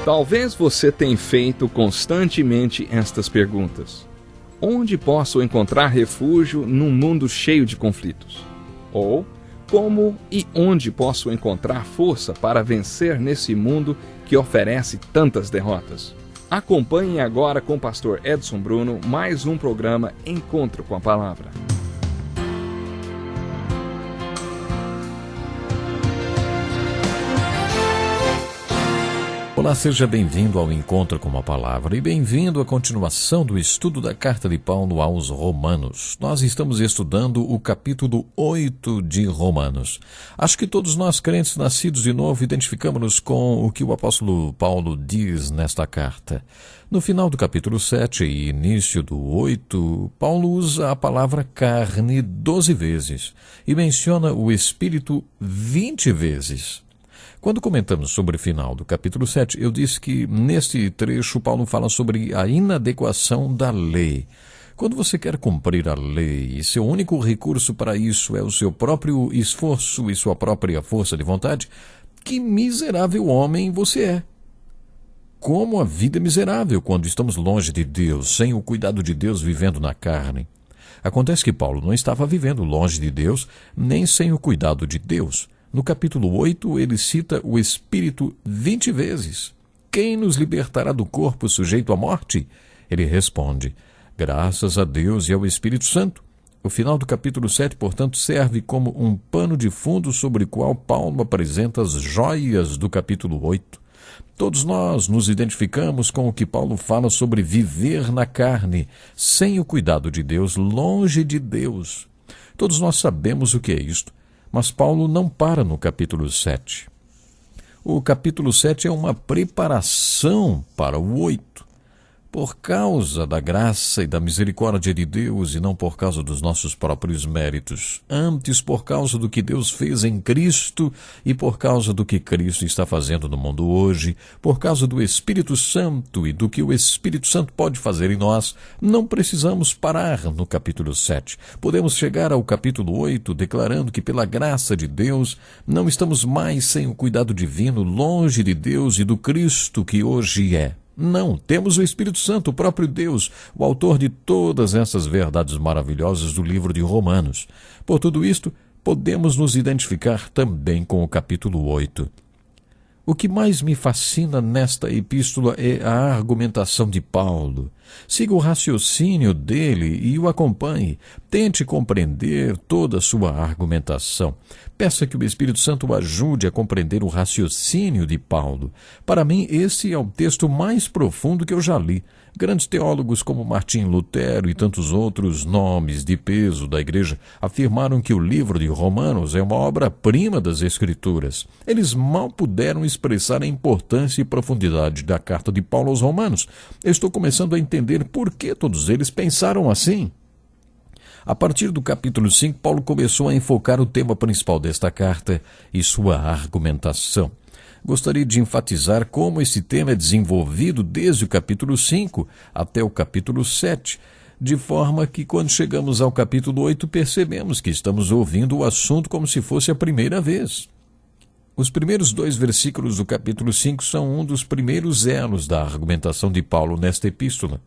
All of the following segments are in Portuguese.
Talvez você tenha feito constantemente estas perguntas. Onde posso encontrar refúgio num mundo cheio de conflitos? Ou, como e onde posso encontrar força para vencer nesse mundo que oferece tantas derrotas? Acompanhe agora com o pastor Edson Bruno mais um programa Encontro com a Palavra. Olá, seja bem-vindo ao Encontro com a Palavra e bem-vindo à continuação do estudo da Carta de Paulo aos Romanos. Nós estamos estudando o capítulo 8 de Romanos. Acho que todos nós, crentes nascidos de novo, identificamos-nos com o que o apóstolo Paulo diz nesta carta. No final do capítulo 7 e início do 8, Paulo usa a palavra carne 12 vezes e menciona o Espírito 20 vezes. Quando comentamos sobre o final do capítulo 7, eu disse que neste trecho Paulo fala sobre a inadequação da lei. Quando você quer cumprir a lei e seu único recurso para isso é o seu próprio esforço e sua própria força de vontade, que miserável homem você é! Como a vida é miserável quando estamos longe de Deus, sem o cuidado de Deus, vivendo na carne. Acontece que Paulo não estava vivendo longe de Deus, nem sem o cuidado de Deus. No capítulo 8, ele cita o Espírito 20 vezes. Quem nos libertará do corpo sujeito à morte? Ele responde, graças a Deus e ao Espírito Santo. O final do capítulo 7, portanto, serve como um pano de fundo sobre o qual Paulo apresenta as joias do capítulo 8. Todos nós nos identificamos com o que Paulo fala sobre viver na carne, sem o cuidado de Deus, longe de Deus. Todos nós sabemos o que é isto. Mas Paulo não para no capítulo 7. O capítulo 7 é uma preparação para o 8. Por causa da graça e da misericórdia de Deus e não por causa dos nossos próprios méritos. Antes por causa do que Deus fez em Cristo e por causa do que Cristo está fazendo no mundo hoje, por causa do Espírito Santo e do que o Espírito Santo pode fazer em nós, não precisamos parar no capítulo 7. Podemos chegar ao capítulo 8 declarando que pela graça de Deus não estamos mais sem o cuidado divino, longe de Deus e do Cristo que hoje é. Não, temos o Espírito Santo, o próprio Deus, o autor de todas essas verdades maravilhosas do livro de Romanos. Por tudo isto, podemos nos identificar também com o capítulo 8. O que mais me fascina nesta epístola é a argumentação de Paulo. Siga o raciocínio dele e o acompanhe. Tente compreender toda a sua argumentação. Peça que o Espírito Santo o ajude a compreender o raciocínio de Paulo. Para mim, esse é o texto mais profundo que eu já li. Grandes teólogos como Martim Lutero e tantos outros nomes de peso da igreja afirmaram que o livro de Romanos é uma obra-prima das Escrituras. Eles mal puderam expressar a importância e profundidade da carta de Paulo aos Romanos. Eu estou começando a entender por que todos eles pensaram assim. A partir do capítulo 5, Paulo começou a enfocar o tema principal desta carta e sua argumentação. Gostaria de enfatizar como esse tema é desenvolvido desde o capítulo 5 até o capítulo 7, de forma que quando chegamos ao capítulo 8 percebemos que estamos ouvindo o assunto como se fosse a primeira vez. Os primeiros 2 versículos do capítulo 5 são um dos primeiros elos da argumentação de Paulo nesta epístola.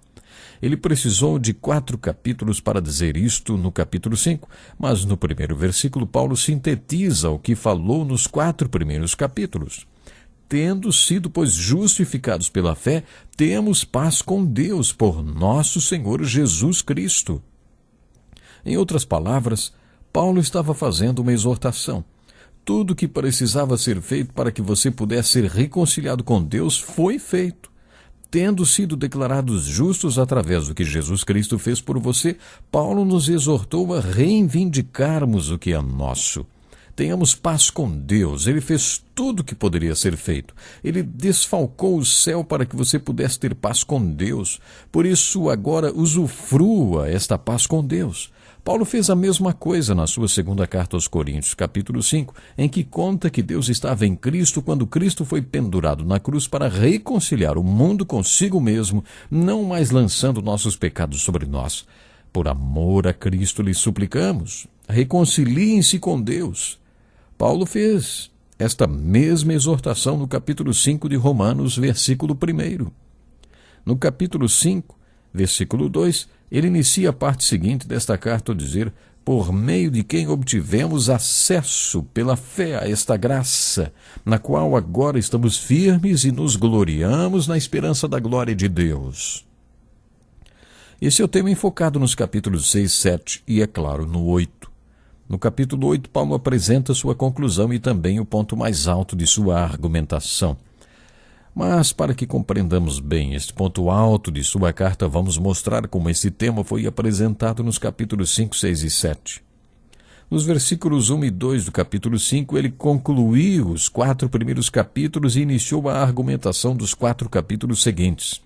Ele precisou de 4 capítulos para dizer isto no capítulo 5, mas no primeiro versículo Paulo sintetiza o que falou nos 4 primeiros capítulos. Tendo sido, pois, justificados pela fé, temos paz com Deus por nosso Senhor Jesus Cristo. Em outras palavras, Paulo estava fazendo uma exortação. Tudo o que precisava ser feito para que você pudesse ser reconciliado com Deus foi feito. Tendo sido declarados justos através do que Jesus Cristo fez por você, Paulo nos exortou a reivindicarmos o que é nosso. Tenhamos paz com Deus. Ele fez tudo o que poderia ser feito. Ele desfalcou o céu para que você pudesse ter paz com Deus. Por isso, agora usufrua esta paz com Deus. Paulo fez a mesma coisa na sua segunda carta aos Coríntios, capítulo 5, em que conta que Deus estava em Cristo quando Cristo foi pendurado na cruz para reconciliar o mundo consigo mesmo, não mais lançando nossos pecados sobre nós. Por amor a Cristo lhes suplicamos, reconciliem-se com Deus. Paulo fez esta mesma exortação no capítulo 5 de Romanos, versículo 1. No capítulo 5, versículo 2, ele inicia a parte seguinte desta carta ao dizer: por meio de quem obtivemos acesso pela fé a esta graça, na qual agora estamos firmes e nos gloriamos na esperança da glória de Deus. Esse é o tema enfocado nos capítulos 6, 7 e, é claro, no 8. No capítulo 8, Paulo apresenta sua conclusão e também o ponto mais alto de sua argumentação. Mas, para que compreendamos bem este ponto alto de sua carta, vamos mostrar como esse tema foi apresentado nos capítulos 5, 6 e 7. Nos versículos 1 e 2 do capítulo 5, ele concluiu os 4 primeiros capítulos e iniciou a argumentação dos 4 capítulos seguintes.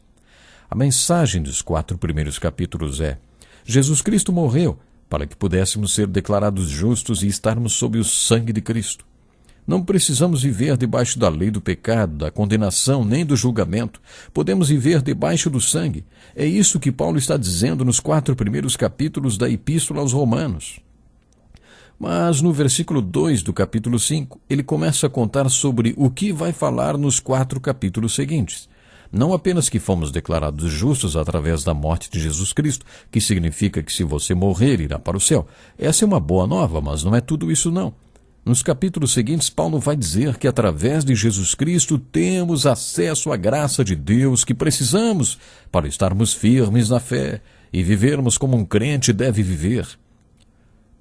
A mensagem dos 4 primeiros capítulos é: Jesus Cristo morreu para que pudéssemos ser declarados justos e estarmos sob o sangue de Cristo. Não precisamos viver debaixo da lei do pecado, da condenação, nem do julgamento. Podemos viver debaixo do sangue. É isso que Paulo está dizendo nos 4 primeiros capítulos da Epístola aos Romanos. Mas no versículo 2 do capítulo 5, ele começa a contar sobre o que vai falar nos 4 capítulos seguintes. Não apenas que fomos declarados justos através da morte de Jesus Cristo, que significa que se você morrer, irá para o céu. Essa é uma boa nova, mas não é tudo isso não. Nos capítulos seguintes, Paulo vai dizer que através de Jesus Cristo temos acesso à graça de Deus que precisamos para estarmos firmes na fé e vivermos como um crente deve viver.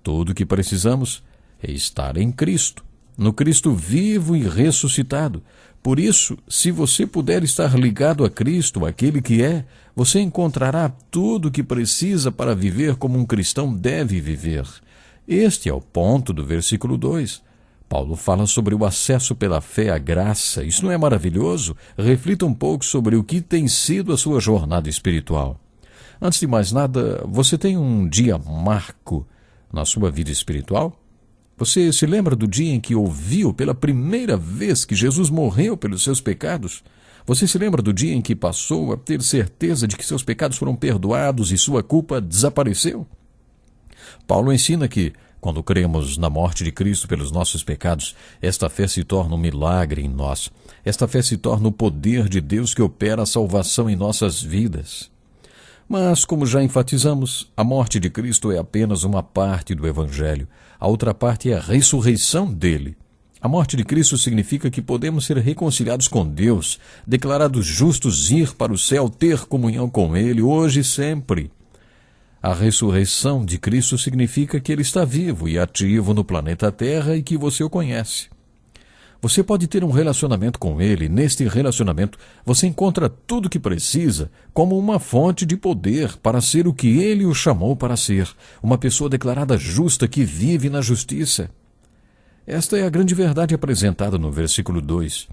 Tudo o que precisamos é estar em Cristo, no Cristo vivo e ressuscitado. Por isso, se você puder estar ligado a Cristo, aquele que é, você encontrará tudo o que precisa para viver como um cristão deve viver. Este é o ponto do versículo 2. Paulo fala sobre o acesso pela fé à graça. Isso não é maravilhoso? Reflita um pouco sobre o que tem sido a sua jornada espiritual. Antes de mais nada, você tem um dia marco na sua vida espiritual? Você se lembra do dia em que ouviu pela primeira vez que Jesus morreu pelos seus pecados? Você se lembra do dia em que passou a ter certeza de que seus pecados foram perdoados e sua culpa desapareceu? Paulo ensina que, quando cremos na morte de Cristo pelos nossos pecados, esta fé se torna um milagre em nós. Esta fé se torna o poder de Deus que opera a salvação em nossas vidas. Mas, como já enfatizamos, a morte de Cristo é apenas uma parte do Evangelho. A outra parte é a ressurreição dele. A morte de Cristo significa que podemos ser reconciliados com Deus, declarados justos, ir para o céu, ter comunhão com ele, hoje e sempre. A ressurreição de Cristo significa que ele está vivo e ativo no planeta Terra e que você o conhece. Você pode ter um relacionamento com ele. Neste relacionamento, você encontra tudo o que precisa como uma fonte de poder para ser o que ele o chamou para ser, uma pessoa declarada justa que vive na justiça. Esta é a grande verdade apresentada no versículo 2.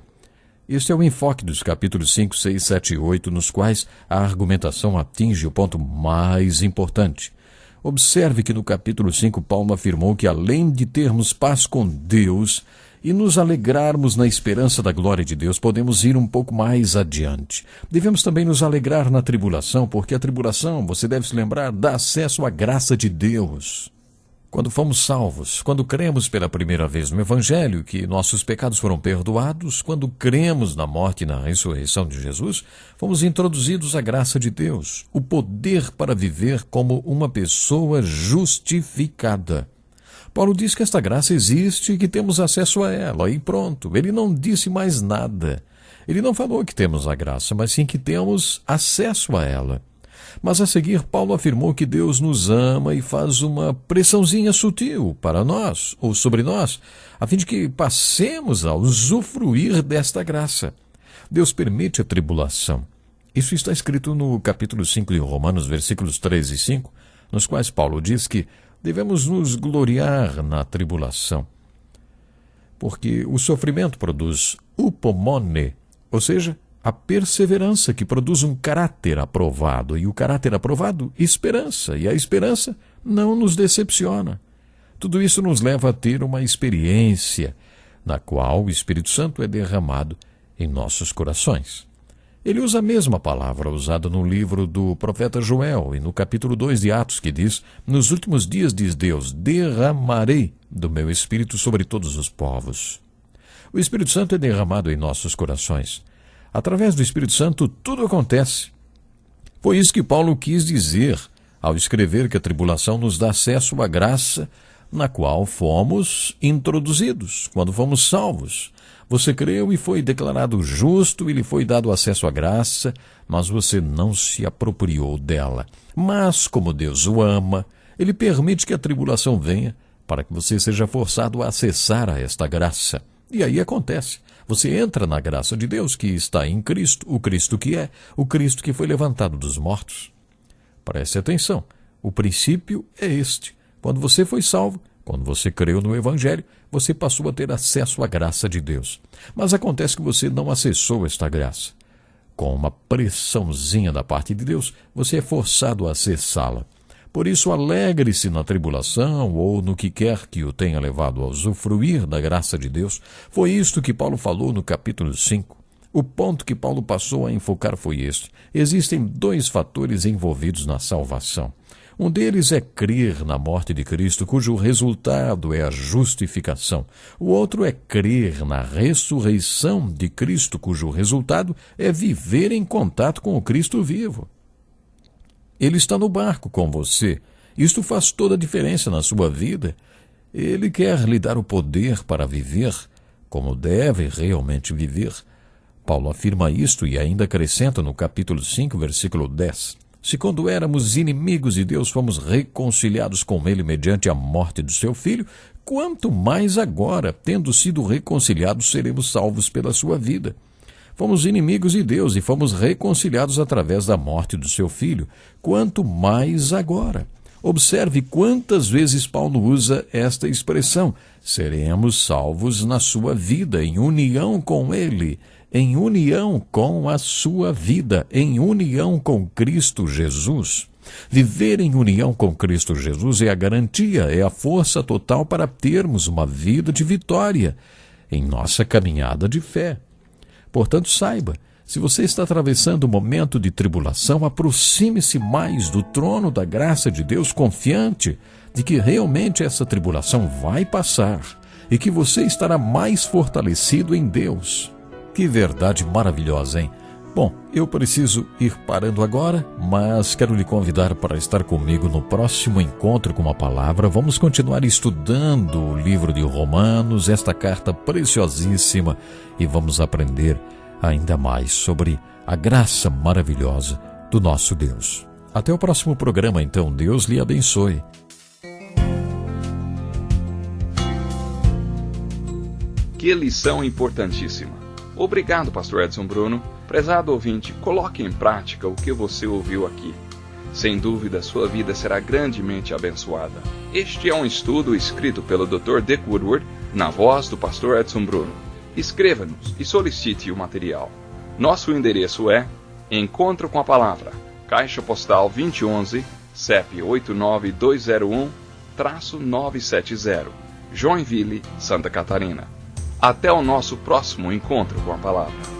Este é o enfoque dos capítulos 5, 6, 7 e 8, nos quais a argumentação atinge o ponto mais importante. Observe que no capítulo 5, Paulo afirmou que além de termos paz com Deus e nos alegrarmos na esperança da glória de Deus, podemos ir um pouco mais adiante. Devemos também nos alegrar na tribulação, porque a tribulação, você deve se lembrar, dá acesso à graça de Deus. Quando fomos salvos, quando cremos pela primeira vez no Evangelho, que nossos pecados foram perdoados, quando cremos na morte e na ressurreição de Jesus, fomos introduzidos à graça de Deus, o poder para viver como uma pessoa justificada. Paulo diz que esta graça existe e que temos acesso a ela, e pronto. Ele não disse mais nada. Ele não falou que temos a graça, mas sim que temos acesso a ela. Mas a seguir, Paulo afirmou que Deus nos ama e faz uma pressãozinha sutil para nós, ou sobre nós, a fim de que passemos a usufruir desta graça. Deus permite a tribulação. Isso está escrito no capítulo 5 de Romanos, versículos 3 e 5, nos quais Paulo diz que devemos nos gloriar na tribulação, porque o sofrimento produz upomone, ou seja, a perseverança que produz um caráter aprovado, e o caráter aprovado, esperança, e a esperança não nos decepciona. Tudo isso nos leva a ter uma experiência na qual o Espírito Santo é derramado em nossos corações. Ele usa a mesma palavra usada no livro do profeta Joel e no capítulo 2 de Atos, que diz: nos últimos dias, diz Deus, derramarei do meu Espírito sobre todos os povos. O Espírito Santo é derramado em nossos corações. Através do Espírito Santo, tudo acontece. Foi isso que Paulo quis dizer ao escrever que a tribulação nos dá acesso à graça na qual fomos introduzidos, quando fomos salvos. Você creu e foi declarado justo e lhe foi dado acesso à graça, mas você não se apropriou dela. Mas, como Deus o ama, Ele permite que a tribulação venha para que você seja forçado a acessar a esta graça. E aí acontece. Você entra na graça de Deus que está em Cristo, o Cristo que foi levantado dos mortos. Preste atenção, o princípio é este. Quando você foi salvo, quando você creu no Evangelho, você passou a ter acesso à graça de Deus. Mas acontece que você não acessou esta graça. Com uma pressãozinha da parte de Deus, você é forçado a acessá-la. Por isso, alegre-se na tribulação ou no que quer que o tenha levado a usufruir da graça de Deus. Foi isto que Paulo falou no capítulo 5. O ponto que Paulo passou a enfocar foi este. Existem dois fatores envolvidos na salvação. Um deles é crer na morte de Cristo, cujo resultado é a justificação. O outro é crer na ressurreição de Cristo, cujo resultado é viver em contato com o Cristo vivo. Ele está no barco com você. Isto faz toda a diferença na sua vida. Ele quer lhe dar o poder para viver como deve realmente viver. Paulo afirma isto e ainda acrescenta no capítulo 5, versículo 10. Se quando éramos inimigos de Deus fomos reconciliados com Ele mediante a morte do seu Filho, quanto mais agora, tendo sido reconciliados, seremos salvos pela sua vida. Fomos inimigos de Deus e fomos reconciliados através da morte do seu Filho, quanto mais agora. Observe quantas vezes Paulo usa esta expressão: seremos salvos na sua vida, em união com Ele, em união com a sua vida, em união com Cristo Jesus. Viver em união com Cristo Jesus é a garantia, é a força total para termos uma vida de vitória em nossa caminhada de fé. Portanto, saiba, se você está atravessando um momento de tribulação, aproxime-se mais do trono da graça de Deus, confiante de que realmente essa tribulação vai passar e que você estará mais fortalecido em Deus. Que verdade maravilhosa, hein? Bom, eu preciso ir parando agora, mas quero lhe convidar para estar comigo no próximo encontro com a palavra. Vamos continuar estudando o livro de Romanos, esta carta preciosíssima, e vamos aprender ainda mais sobre a graça maravilhosa do nosso Deus. Até o próximo programa, então. Deus lhe abençoe. Que lição importantíssima. Obrigado, pastor Edson Bruno. Prezado ouvinte, coloque em prática o que você ouviu aqui. Sem dúvida, sua vida será grandemente abençoada. Este é um estudo escrito pelo Dr. Dick Woodward, na voz do pastor Edson Bruno. Escreva-nos e solicite o material. Nosso endereço é Encontro com a Palavra, Caixa Postal 2011, CEP 89201-970, Joinville, Santa Catarina. Até o nosso próximo encontro com a palavra.